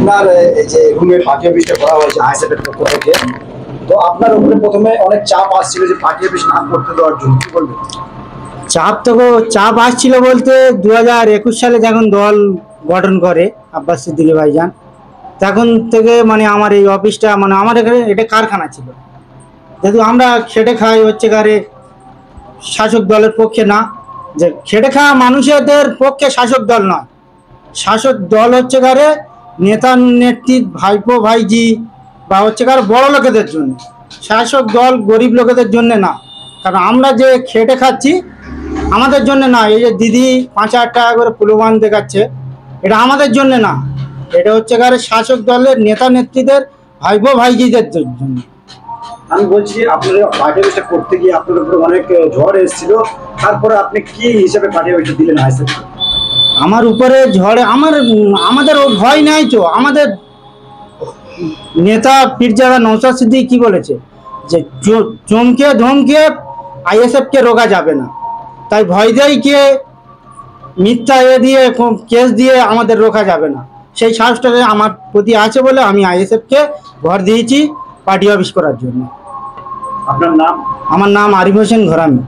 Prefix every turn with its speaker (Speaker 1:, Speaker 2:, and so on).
Speaker 1: আপনার এই যে রুমে পার্টি অফিসটা করা হয়েছে আইএসএফের পক্ষ থেকে, তো আপনার উপরে প্রথমে অনেক চাপ আসছিল যে পার্টি অফিস না করতে দেওয়ার জন্য, কি বলবেন?
Speaker 2: চাপ আসছিল বলতে 2021 সালে যখন দল গঠন করে আব্বাস সিদ্দিকী ভাইজান, তখন থেকে মানে আমার এই অফিসটা মানে আমার এখানে এটা কারখানা ছিল। যেহেতু আমরা খেটে খাই হচ্ছে কারে শাসক দলের পক্ষে না, যে খেটে খাওয়া মানুষদের পক্ষে শাসক দল নয়। শাসক দল হচ্ছে কারে নেতা নেত্রী ভাইপো ভাইজি বা হচ্ছে কারে বড় লোকেদের জন্য। শাসক দল গরিব লোকেদের জন্য না। কারণ আমরা যে খেটে খাচ্ছি আমাদের জন্য না। এই যে দিদি 5,000 টাকা করে প্রলোভন দেখাচ্ছে, এটা আমাদের জন্য না, এটা হচ্ছে কারে শাসক দলের নেতা নেত্রীদের ভাইপো ভাইজিদের জন্য।
Speaker 1: আমি বলছি আপনার পার্টি অফিসটা করতে গিয়ে আপনার উপরে অনেক ঝড় এসেছিল, তারপরে আপনি কি হিসাবে পার্টি অফিসটা দিলেন আইএসএফ?
Speaker 2: আমার উপরে ঝড়ে আমাদের ও ভয় নাই তো। আমাদের নেতা পীরজাদা নওশাদ সিদ্দিকী কি বলেছে যে চমকে ধমকে আইএসএফ কে রোকা যাবে না, তাই ভয় দেয় কে মিথ্যা দিয়ে কেস দিয়ে আমাদের রোকা যাবে না। সেই সাহসটা আমার প্রতি আছে বলে আমি আইএসএফ কে ভর দিয়েছি পার্টি অফিস করার জন্য।
Speaker 1: আপনার নাম?
Speaker 2: আমার নাম আরিফ হোসেন ঘরামি।